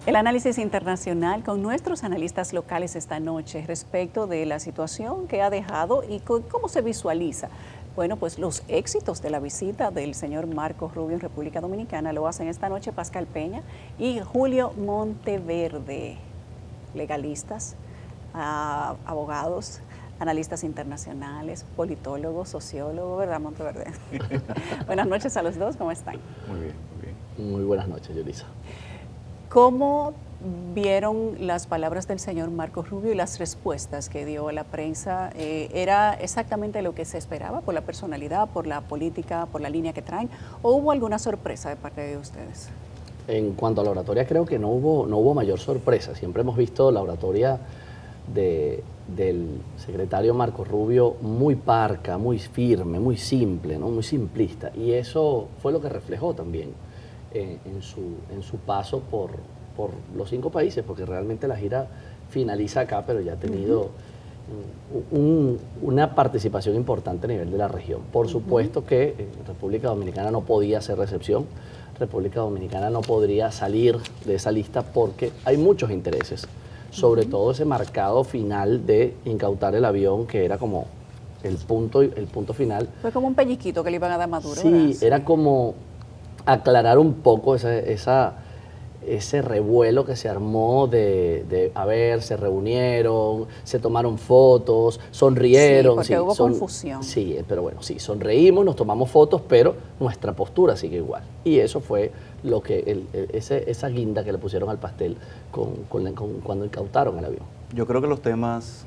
El análisis internacional con nuestros analistas locales esta noche respecto de la situación que ha dejado y cómo se visualiza. Bueno, pues los éxitos de la visita del señor Marcos Rubio en República Dominicana lo hacen esta noche Pascal Peña y Julio Monteverde, legalistas, abogados, analistas internacionales, politólogos, sociólogos, ¿verdad, Monteverde? Buenas noches a los dos, ¿cómo están? Muy bien, muy bien. Muy buenas noches, Yulisa. ¿Cómo vieron las palabras del señor Marcos Rubio y las respuestas que dio a la prensa? ¿Era exactamente lo que se esperaba por la personalidad, por la política, por la línea que traen? ¿O hubo alguna sorpresa de parte de ustedes? En cuanto a la oratoria, creo que no hubo mayor sorpresa. Siempre hemos visto la oratoria del secretario Marcos Rubio muy parca, muy firme, muy simple, ¿no? Muy simplista. Y eso fue lo que reflejó también en su paso por los 5 países, porque realmente la gira finaliza acá, pero ya ha tenido una participación importante a nivel de la región. Por supuesto que República Dominicana no podía hacer recepción, República Dominicana no podría salir de esa lista porque hay muchos intereses, sobre todo ese marcado final de incautar el avión, que era como el punto final. Fue como un pellizquito que le iban a dar Maduro, sí, ¿verdad? Sí, era como aclarar un poco ese revuelo que se armó a ver, se reunieron, se tomaron fotos, sonrieron. Sí, porque hubo confusión. Sí, pero bueno, sí, sonreímos, nos tomamos fotos, pero nuestra postura sigue igual. Y eso fue lo que esa guinda que le pusieron al pastel cuando incautaron el avión. Yo creo que los temas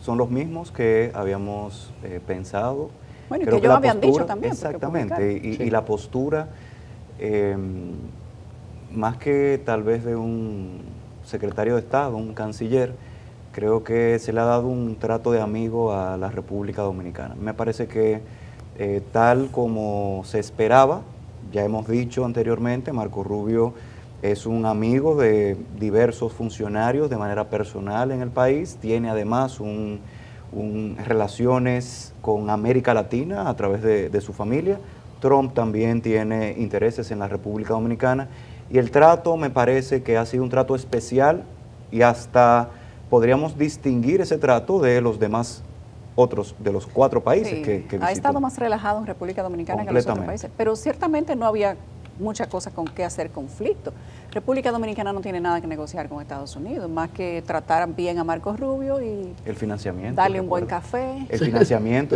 son los mismos que habíamos pensado. Bueno, y creo que ellos habían dicho también. Exactamente, Sí. y la postura, más que tal vez de un secretario de Estado, un canciller, creo que se le ha dado un trato de amigo a la República Dominicana. Me parece que tal como se esperaba, ya hemos dicho anteriormente, Marco Rubio es un amigo de diversos funcionarios de manera personal en el país, tiene además relaciones con América Latina a través de su familia. Trump también tiene intereses en la República Dominicana y el trato me parece que ha sido un trato especial y hasta podríamos distinguir ese trato de los demás otros, de los 4 países sí, que visitó. Ha estado más relajado en República Dominicana que en los otros países, pero ciertamente no había mucha cosa con qué hacer conflicto. República Dominicana no tiene nada que negociar con Estados Unidos, más que tratar bien a Marcos Rubio y el financiamiento, darle un buen café. El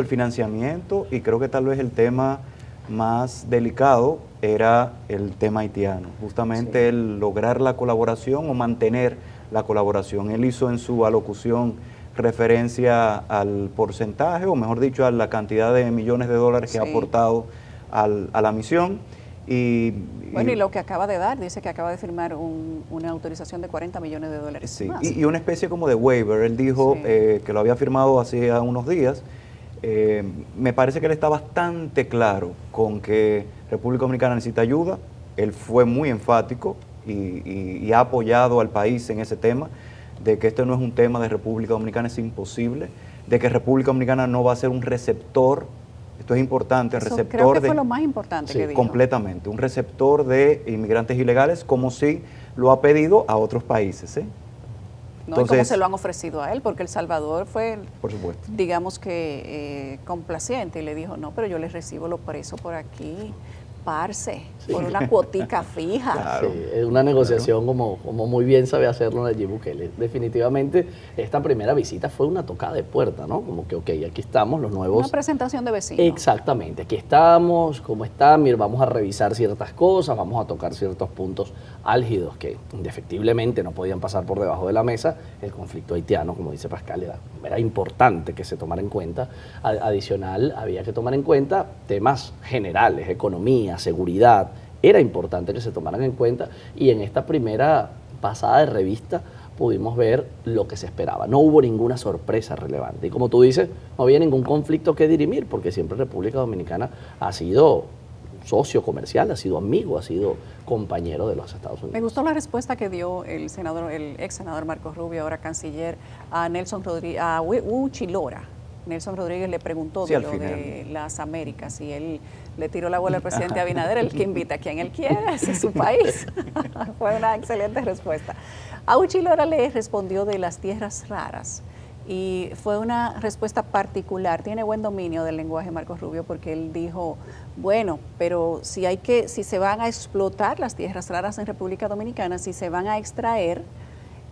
financiamiento, y creo que tal vez el tema más delicado era el tema haitiano, justamente Sí. el lograr la colaboración o mantener la colaboración. Él hizo en su alocución referencia al porcentaje, o mejor dicho, a la cantidad de millones de dólares que ha aportado a la misión. Bueno, y lo que acaba de dar, dice que acaba de firmar una autorización de $40 millones. Sí, más. y una especie como de waiver. Él dijo que lo había firmado hace unos días. Me parece que él está bastante claro con que República Dominicana necesita ayuda. Él fue muy enfático y ha apoyado al país en ese tema, de que este no es un tema de República Dominicana, es imposible, de que República Dominicana no va a ser un receptor. Esto es importante, Eso receptor creo que fue lo más importante que dijo. Completamente, un receptor de inmigrantes ilegales, como si lo ha pedido a otros países. No, y cómo se lo han ofrecido a él, porque El Salvador fue, por supuesto, digamos que complaciente, y le dijo, no, pero yo les recibo los presos por aquí, parce, por una cuotica fija. Claro. Sí, es una negociación como muy bien sabe hacerlo Nayib Bukele. Definitivamente esta primera visita fue una tocada de puerta, ¿no? Como que, ok, aquí estamos los nuevos. Una presentación de vecinos. Exactamente, aquí estamos, ¿cómo están? Mira, vamos a revisar ciertas cosas, vamos a tocar ciertos puntos álgidos que indefectiblemente no podían pasar por debajo de la mesa. El conflicto haitiano, como dice Pascal, era importante que se tomara en cuenta. Adicional, había que tomar en cuenta temas generales, economía, seguridad. Era importante que se tomaran en cuenta, y en esta primera pasada de revista pudimos ver lo que se esperaba. No hubo ninguna sorpresa relevante. Y como tú dices, no había ningún conflicto que dirimir, porque siempre República Dominicana ha sido socio comercial, ha sido amigo, ha sido compañero de los Estados Unidos. Me gustó la respuesta que dio el ex senador Marcos Rubio, ahora canciller, a Nelson Rodríguez, a Huichi Lora, Nelson Rodríguez le preguntó Sí, de al lo final. de las Américas y él le tiró la bola al presidente Abinader, el que invita a quien él quiera, ese es su país. Fue una excelente respuesta. Auchi Lora le respondió de las tierras raras y fue una respuesta particular. Tiene buen dominio del lenguaje Marcos Rubio porque él dijo, bueno, pero si se van a explotar las tierras raras en República Dominicana, si se van a extraer,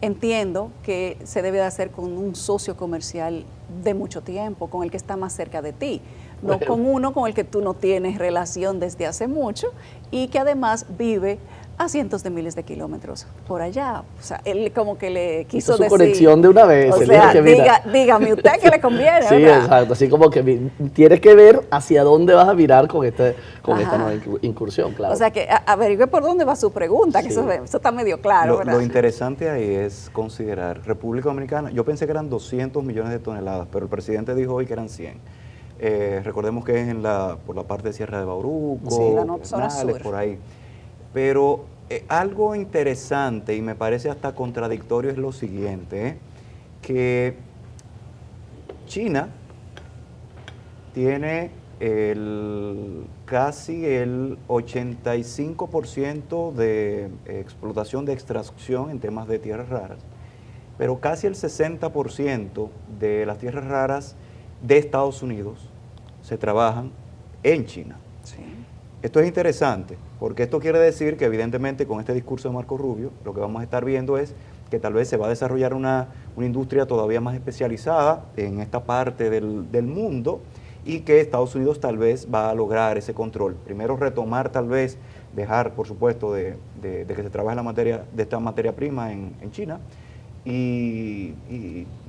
entiendo que se debe de hacer con un socio comercial de mucho tiempo, con el que está más cerca de ti, no con uno con el que tú no tienes relación desde hace mucho y que además vive a cientos de miles de kilómetros por allá. O sea, él como que le quiso Hizo su decir... conexión de una vez. O él sea, dijo que, mira, dígame usted que le conviene, sí, ¿verdad? exacto. Así como que tienes que ver hacia dónde vas a mirar con esta Ajá. nueva incursión, claro. O sea, que averigüe por dónde va su pregunta, que Sí. eso está medio claro, ¿verdad? Lo interesante ahí es considerar República Dominicana, yo pensé que eran 200 millones de toneladas, pero el presidente dijo hoy que eran 100. Recordemos que es por la parte de Sierra de Bauruco, Sí, la zona Nales, sur. por ahí. Pero algo interesante y me parece hasta contradictorio es lo siguiente, que China tiene casi el 85% de explotación de extracción en temas de tierras raras, pero casi el 60% de las tierras raras de Estados Unidos se trabajan en China. Sí. Esto es interesante, porque esto quiere decir que evidentemente con este discurso de Marco Rubio, lo que vamos a estar viendo es que tal vez se va a desarrollar una industria todavía más especializada en esta parte del mundo y que Estados Unidos tal vez va a lograr ese control. Primero retomar tal vez, dejar por supuesto de que se trabaje esta materia prima en China y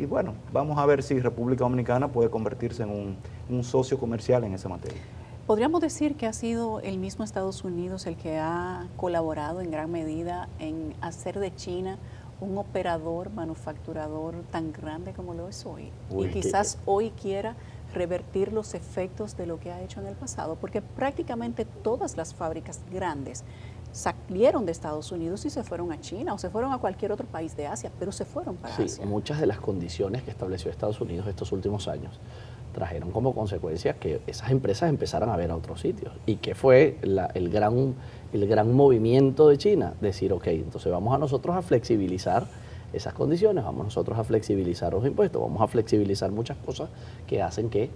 bueno, vamos a ver si República Dominicana puede convertirse en un socio comercial en esa materia. ¿Podríamos decir que ha sido el mismo Estados Unidos el que ha colaborado en gran medida en hacer de China un operador manufacturador tan grande como lo es hoy? Uy, y quizás hoy quiera revertir los efectos de lo que ha hecho en el pasado, porque prácticamente todas las fábricas grandes salieron de Estados Unidos y se fueron a China o se fueron a cualquier otro país de Asia, pero se fueron para Sí, Asia. muchas de las condiciones que estableció Estados Unidos estos últimos años trajeron como consecuencia que esas empresas empezaran a ver a otros sitios. ¿Y qué fue el gran movimiento de China? Decir, ok, entonces vamos a nosotros a flexibilizar esas condiciones, vamos nosotros a flexibilizar los impuestos, vamos a flexibilizar muchas cosas que hacen que...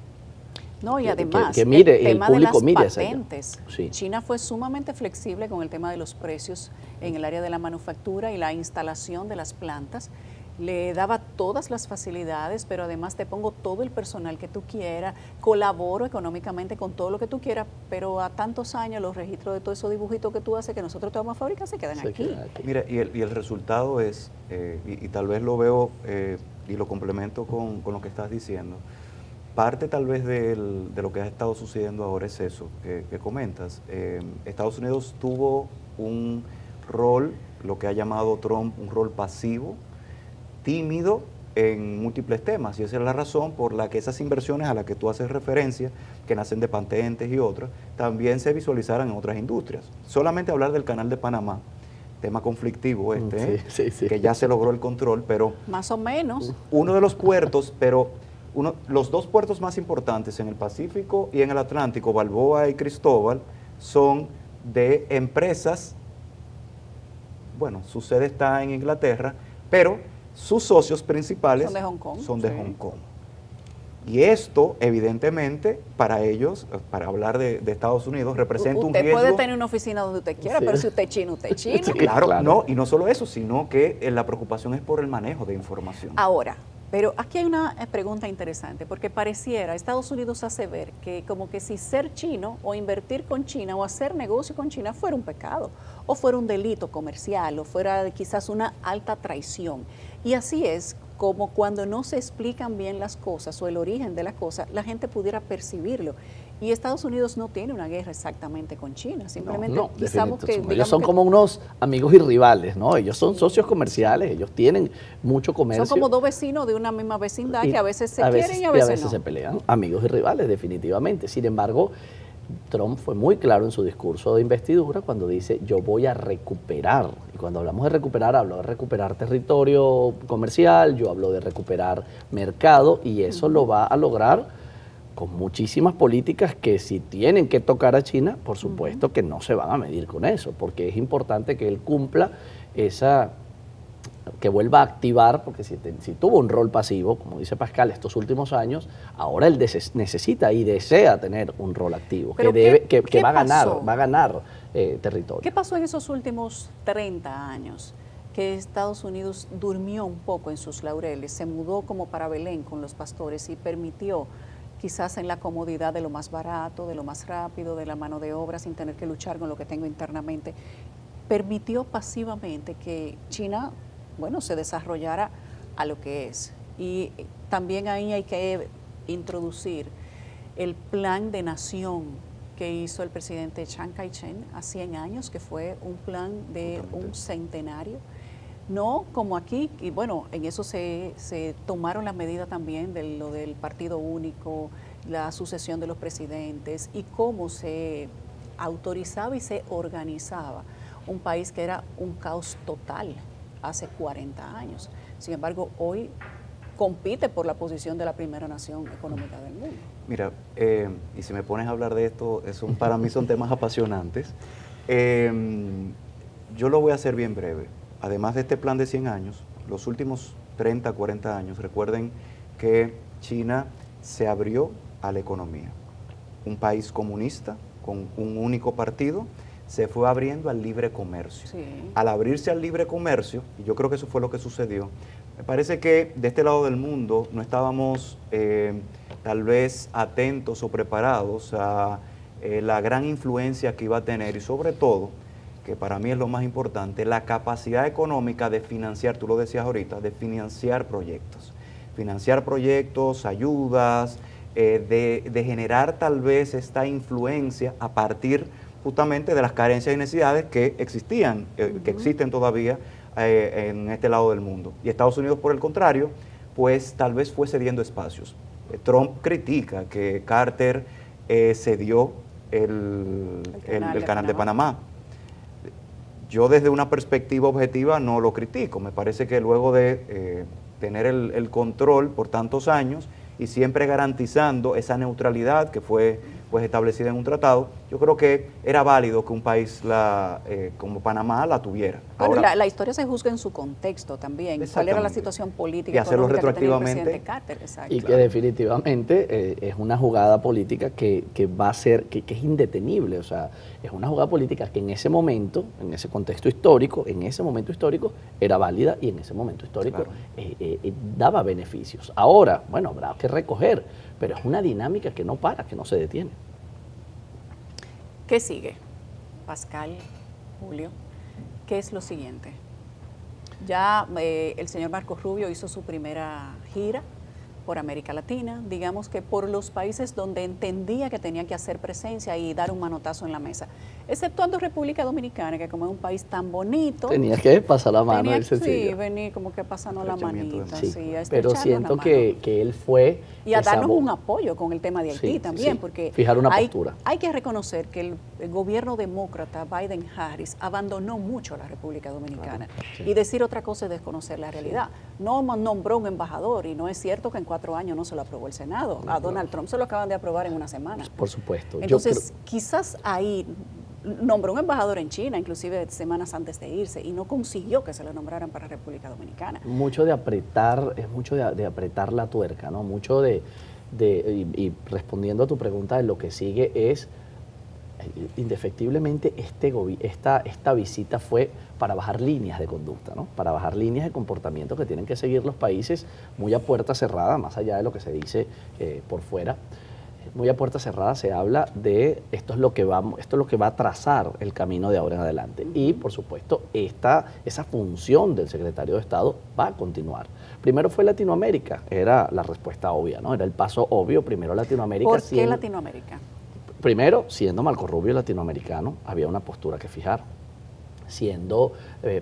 No, y que- además, que mire, el el tema público de mire las hacia allá. patentes. Sí. China fue sumamente flexible con el tema de los precios en el área de la manufactura y la instalación de las plantas. Le daba todas las facilidades, pero además te pongo todo el personal que tú quieras, colaboro económicamente con todo lo que tú quieras, pero a tantos años los registros de todos esos dibujitos que tú haces que nosotros te vamos a fabricar se quedan se aquí. queda aquí. Mira, y el resultado es, y tal vez lo veo y lo complemento con lo que estás diciendo, parte tal vez de lo que ha estado sucediendo ahora es eso que comentas. Estados Unidos tuvo un rol, lo que ha llamado Trump, un rol pasivo, tímido en múltiples temas, y esa es la razón por la que esas inversiones a las que tú haces referencia, que nacen de patentes y otras, también se visualizaran en otras industrias. Solamente hablar del Canal de Panamá, tema conflictivo Sí. que ya se logró el control, pero Más o menos. uno de los puertos, los dos puertos más importantes en el Pacífico y en el Atlántico, Balboa y Cristóbal, son de empresas, bueno, su sede está en Inglaterra, pero sus socios principales Son de Hong Kong, son de sí. Hong Kong. Y esto, evidentemente, para ellos, para hablar de Estados Unidos, representa un Usted riesgo. puede tener una oficina donde usted quiera, Sí. pero si usted es chino, usted es chino. Sí. Claro, Claro. no, y no solo eso, sino que la preocupación es por el manejo de información. Ahora, pero aquí hay una pregunta interesante, porque pareciera, Estados Unidos hace ver que como que si ser chino o invertir con China o hacer negocio con China fuera un pecado, o fuera un delito comercial, o fuera quizás una alta traición. Y así es como cuando no se explican bien las cosas o el origen de las cosas, la gente pudiera percibirlo. Y Estados Unidos no tiene una guerra exactamente con China, simplemente No, quizás que ellos digamos son que como unos amigos y rivales, ¿no? Ellos son socios comerciales, ellos tienen mucho comercio. son como dos vecinos de una misma vecindad y que a veces se quieren y a veces no. se pelean, amigos y rivales, definitivamente. Sin embargo, Trump fue muy claro en su discurso de investidura cuando dice, yo voy a recuperar Y cuando hablamos de recuperar, hablo de recuperar territorio comercial, yo hablo de recuperar mercado, y eso lo va a lograr con muchísimas políticas que si tienen que tocar a China, por supuesto que no se van a medir con eso, porque es importante que él cumpla esa, que vuelva a activar, porque si tuvo un rol pasivo, como dice Pascal, estos últimos años, ahora él necesita y desea tener un rol activo, ¿Pero que va pasó? a ganar territorio. ¿Qué pasó en esos últimos 30 años? Que Estados Unidos durmió un poco en sus laureles, se mudó como para Belén con los pastores y permitió, quizás en la comodidad de lo más barato, de lo más rápido, de la mano de obra, sin tener que luchar con lo que tengo internamente, permitió pasivamente que China, bueno, se desarrollara a lo que es. Y también ahí hay que introducir el plan de nación que hizo el presidente Chiang Kai-shek hace 100 años, que fue un plan de un centenario. No como aquí, y bueno, en eso se tomaron las medidas también de lo del partido único, la sucesión de los presidentes y cómo se autorizaba y se organizaba un país que era un caos total hace 40 años. Sin embargo, hoy compite por la posición de la primera nación económica del mundo. Mira, y si me pones a hablar de esto, para mí son temas apasionantes. Yo lo voy a hacer bien breve. Además de este plan de 100 años, los últimos 30, 40 años, recuerden que China se abrió a la economía. Un país comunista con un único partido se fue abriendo al libre comercio. Sí. Al abrirse al libre comercio, y yo creo que eso fue lo que sucedió, me parece que de este lado del mundo no estábamos tal vez atentos o preparados a la gran influencia que iba a tener y sobre todo, que para mí es lo más importante, la capacidad económica de financiar, tú lo decías ahorita, de financiar proyectos, ayudas, de generar tal vez esta influencia a partir justamente de las carencias y necesidades que existían, que existen todavía en este lado del mundo. Y Estados Unidos, por el contrario, pues tal vez fue cediendo espacios. Trump critica que Carter cedió el canal de Panamá. Yo desde una perspectiva objetiva no lo critico. Me parece que luego de tener el control por tantos años y siempre garantizando esa neutralidad que fue pues establecida en un tratado, yo creo que era válido que un país como Panamá la tuviera. Bueno, Ahora, la historia se juzga en su contexto también. ¿Cuál era la situación política y hacerlo económica que tenía el retroactivamente presidente Carter? Exacto. Y que definitivamente es una jugada política que va a ser, que es indetenible. O sea, es una jugada política que en ese momento, en ese contexto histórico, era válida y en ese momento histórico daba beneficios. Ahora, bueno, habrá que recoger, pero es una dinámica que no para, que no se detiene. ¿Qué sigue? Pascal, Julio, ¿qué es lo siguiente? Ya el señor Marco Rubio hizo su primera gira por América Latina, digamos que por los países donde entendía que tenía que hacer presencia y dar un manotazo en la mesa, exceptuando República Dominicana, que como es un país tan bonito... Tenía que pasar la mano, el sencillo. Sí, venir como que pasando la manita. Sí, sí, a pero estrecharnos siento la que él fue... y a darnos un apoyo con el tema de Haití Sí, también, sí. porque Fijar una postura. Hay que reconocer que el gobierno demócrata Biden-Harris abandonó mucho a la República Dominicana. Sí. Y decir otra cosa es desconocer la realidad. No nombró un embajador y no es cierto que en 4 años no se lo aprobó el Senado. A Donald Trump se lo acaban de aprobar en una semana. Por supuesto. Entonces, quizás ahí nombró un embajador en China, inclusive semanas antes de irse, y no consiguió que se lo nombraran para República Dominicana. Mucho de apretar, es mucho de apretar la tuerca, ¿no? Mucho y respondiendo a tu pregunta, lo que sigue es, indefectiblemente, esta visita fue para bajar líneas de conducta, ¿no? Para bajar líneas de comportamiento que tienen que seguir los países muy a puerta cerrada, más allá de lo que se dice por fuera. Muy a puerta cerrada se habla de esto es lo que va a trazar el camino de ahora en adelante. Y, por supuesto, esa función del secretario de Estado va a continuar. Primero fue Latinoamérica, era la respuesta obvia, ¿no? Era el paso obvio, primero Latinoamérica. ¿Por qué Latinoamérica? Primero, siendo Marco Rubio latinoamericano, había una postura que fijar. Siendo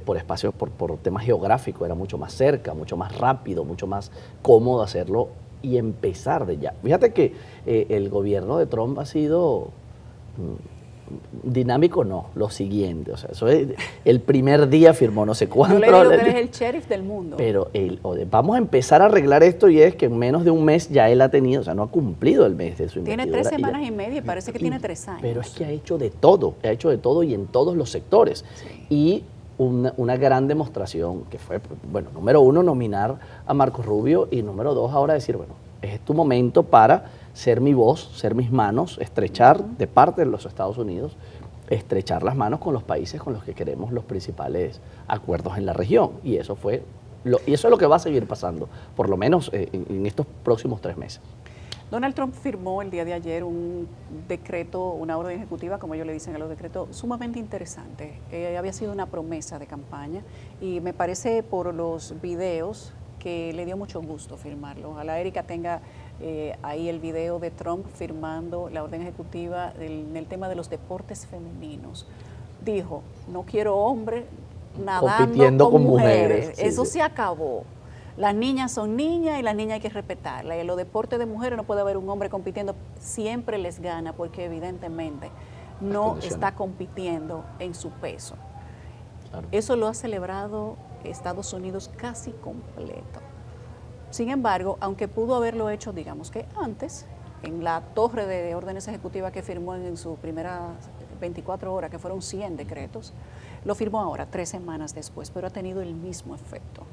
por espacio, por temas geográficos, era mucho más cerca, mucho más rápido, mucho más cómodo hacerlo y empezar de ya. Fíjate que el gobierno de Trump ha sido dinámico no, lo siguiente, o sea, eso es, el primer día firmó no sé cuánto. Yo le digo que él es el sheriff del mundo. Pero vamos a empezar a arreglar esto, y es que en menos de un mes ya él ha tenido, o sea, no ha cumplido el mes de su investidura. Tiene 3 semanas y media y parece que tiene 3 años. Pero es que ha hecho de todo y en todos los sectores. Sí. Y una gran demostración que fue, bueno, número uno, nominar a Marco Rubio, y número dos, ahora decir, bueno, es tu momento para ser mi voz, ser mis manos, estrechar de parte de los Estados Unidos, estrechar las manos con los países con los que queremos los principales acuerdos en la región. Y eso y eso es lo que va a seguir pasando, por lo menos en estos próximos 3 meses. Donald Trump firmó el día de ayer un decreto, una orden ejecutiva, como ellos le dicen a los decretos, sumamente interesante. Había sido una promesa de campaña y me parece por los videos que le dio mucho gusto firmarlo. Ojalá Erika tenga ahí el video de Trump firmando la orden ejecutiva en el tema de los deportes femeninos. Dijo, no quiero hombres nadando compitiendo con mujeres. Eso se acabó. Las niñas son niñas y las niñas hay que respetarlas. Y en los deportes de mujeres no puede haber un hombre compitiendo. Siempre les gana porque evidentemente no está compitiendo en su peso. Claro. Eso lo ha celebrado Estados Unidos casi completo. Sin embargo, aunque pudo haberlo hecho, digamos que antes, en la torre de órdenes ejecutivas que firmó en sus primeras 24 horas, que fueron 100 decretos, lo firmó ahora, 3 semanas después, pero ha tenido el mismo efecto.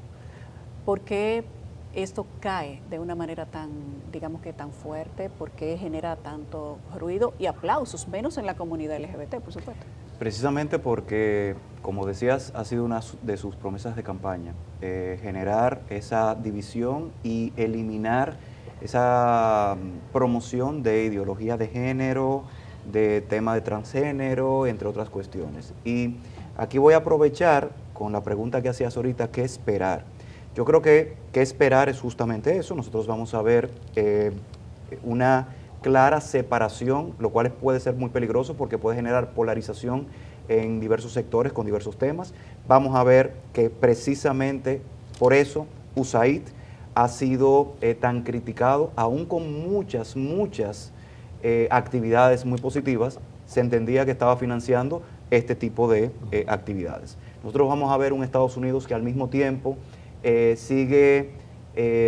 ¿Por qué esto cae de una manera tan, digamos que tan fuerte? ¿Por qué genera tanto ruido y aplausos, menos en la comunidad LGBT, por supuesto? Precisamente porque, como decías, ha sido una de sus promesas de campaña, generar esa división y eliminar esa promoción de ideología de género, de tema de transgénero, entre otras cuestiones. Y aquí voy a aprovechar con la pregunta que hacías ahorita, ¿qué esperar? Yo creo que esperar es justamente eso. Nosotros vamos a ver una clara separación, lo cual puede ser muy peligroso porque puede generar polarización en diversos sectores con diversos temas. Vamos a ver que precisamente por eso USAID ha sido tan criticado, aún con muchas actividades muy positivas. Se entendía que estaba financiando este tipo de actividades. Nosotros vamos a ver un Estados Unidos que al mismo tiempo sigue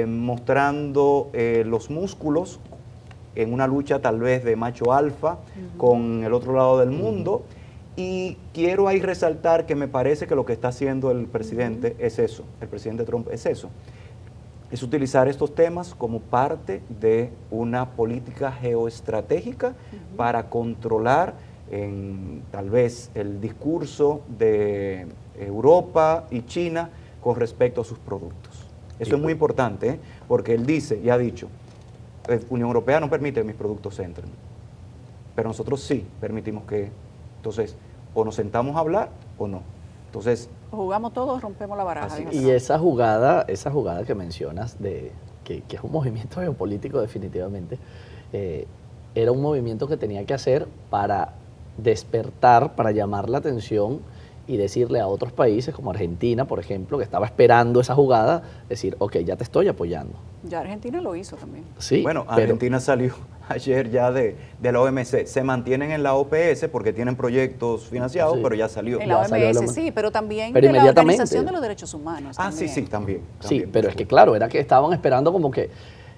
mostrando los músculos en una lucha tal vez de macho alfa con el otro lado del mundo, y quiero ahí resaltar que me parece que lo que está haciendo el presidente es eso, el presidente Trump es eso, es utilizar estos temas como parte de una política geoestratégica para controlar tal vez el discurso de Europa y China con respecto a sus productos. Eso es muy importante, porque él dice y ha dicho, Unión Europea no permite que mis productos entren, pero nosotros sí permitimos que, entonces, o nos sentamos a hablar o no. Entonces, o jugamos todos, rompemos la baraja. Y esa jugada que mencionas, que es un movimiento geopolítico definitivamente, era un movimiento que tenía que hacer para despertar, para llamar la atención y decirle a otros países como Argentina, por ejemplo, que estaba esperando esa jugada, decir, ok, ya te estoy apoyando. Ya Argentina lo hizo también. Sí, bueno, Argentina salió ayer ya de la OMC. Se mantienen en la OPS porque tienen proyectos financiados, pero ya salió. En la OMS sí, pero también de la Organización de los Derechos Humanos. Sí, también. Sí, pero es que claro, era que estaban esperando como que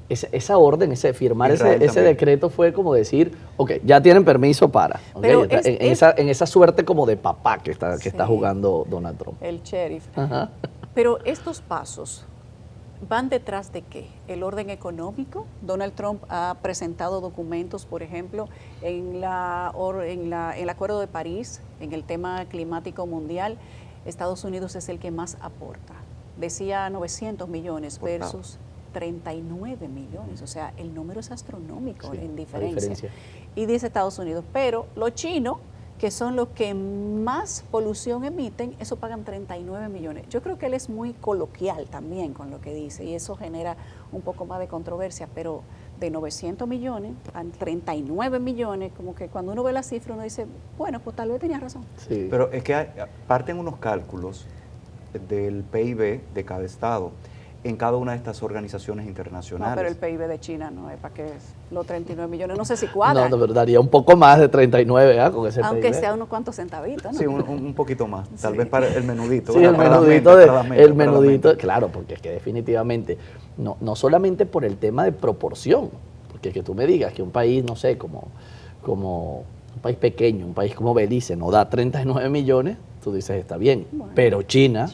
esa orden, firmar ese decreto fue como decir, ok, ya tienen permiso para. Pero en esa suerte como de papá que está jugando Donald Trump. El sheriff. Ajá. Pero estos pasos van detrás de qué? ¿El orden económico? Donald Trump ha presentado documentos, por ejemplo, en el Acuerdo de París, en el tema climático mundial. Estados Unidos es el que más aporta. Decía 900 millones versus 39 millones, o sea, el número es astronómico en diferencia. Y dice Estados Unidos, pero los chinos, que son los que más polución emiten, eso pagan 39 millones. Yo creo que él es muy coloquial también con lo que dice y eso genera un poco más de controversia, pero de 900 millones a 39 millones, como que cuando uno ve la cifra uno dice, bueno, pues tal vez tenía razón. Sí. Pero es que parten unos cálculos del PIB de cada estado. en cada una de estas organizaciones No, internacionales. pero el PIB de China no es para que los 39 millones, no sé si cuadran, No, pero daría un poco más de 39, ¿ah? Con ese aunque PIB. sea unos cuantos centavitos, ¿no? Sí, un poquito más, tal Sí. vez para el menudito. Sí, ¿verdad? el Para la menudito, mente, para la mente, el para la menudito, mente. claro, porque es que definitivamente, no solamente por el tema de proporción, porque que tú me digas que un país, no sé, como un país pequeño, un país como Belice, no da 39 millones, tú dices, está bien, Bueno. pero China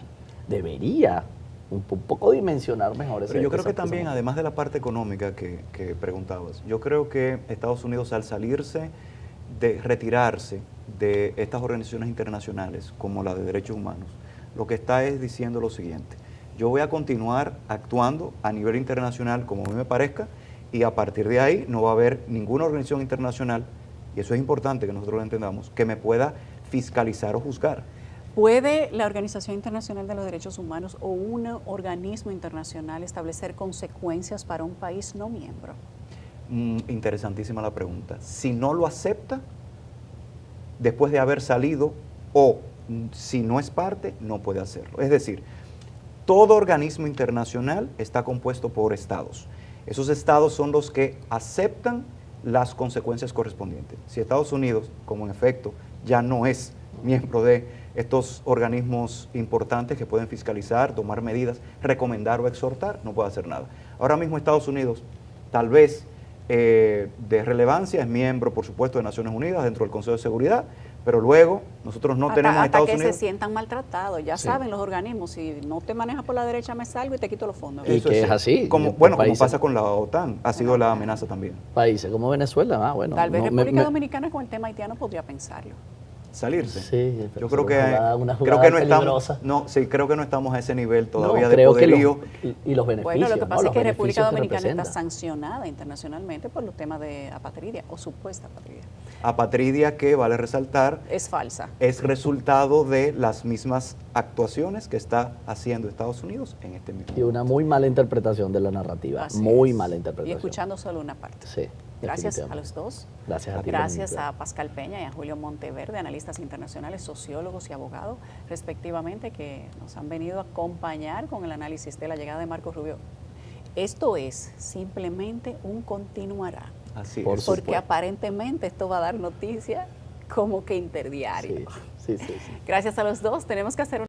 debería un poco dimensionar mejor ese Pero yo creo que esa también, moneda. además de la parte económica que preguntabas, yo creo que Estados Unidos al salirse, de retirarse de estas organizaciones internacionales como la de derechos humanos, lo que está es diciendo lo siguiente: yo voy a continuar actuando a nivel internacional como a mí me parezca, y a partir de ahí no va a haber ninguna organización internacional, y eso es importante que nosotros lo entendamos, que me pueda fiscalizar o juzgar. ¿Puede la Organización Internacional de los Derechos Humanos o un organismo internacional establecer consecuencias para un país no miembro? Interesantísima la pregunta. Si no lo acepta, después de haber salido, o si no es parte, no puede hacerlo. Es decir, todo organismo internacional está compuesto por estados. Esos estados son los que aceptan las consecuencias correspondientes. Si Estados Unidos, como en efecto ya no es miembro de estos organismos importantes que pueden fiscalizar, tomar medidas, recomendar o exhortar, no puede hacer nada. Ahora mismo Estados Unidos, tal vez de relevancia, es miembro, por supuesto, de Naciones Unidas dentro del Consejo de Seguridad, pero luego nosotros no tenemos a Estados hasta que Unidos. se sientan maltratados, ya Sí. saben los organismos, si no te manejas por la derecha me salgo y te quito los fondos. Y Eso que sí. es así. Como, Por bueno, como países- pasa con la OTAN, ha sido la amenaza también. Países como Venezuela, bueno. Tal vez no, República Dominicana con el tema haitiano podría pensarlo. Salirse. Sí, pero Yo creo que una creo jugada que no peligrosa. estamos, no, sí, creo que no estamos a ese nivel No, todavía de creo que poderío. y los beneficios. Bueno, lo que pasa ¿no? es que Los República beneficios que Dominicana está representa. sancionada internacionalmente por los temas de apatridia o supuesta apatridia. Apatridia, que vale resaltar, Es falsa. es resultado de las mismas actuaciones que está haciendo Estados Unidos en este mismo Y una muy mala interpretación de la narrativa. Así muy es. mala Y interpretación. escuchando solo una parte. Sí. Gracias a definitivamente. los dos. Gracias a ti. Gracias Dominica. a Pascal Peña y a Julio Monteverde, analistas internacionales, sociólogos y abogados, respectivamente, que nos han venido a acompañar con el análisis de la llegada de Marco Rubio. Esto es simplemente un continuará, Así Por es. porque supuesto. aparentemente esto va a dar noticia como que interdiario. Sí, sí, sí. Gracias a los dos. Tenemos que hacer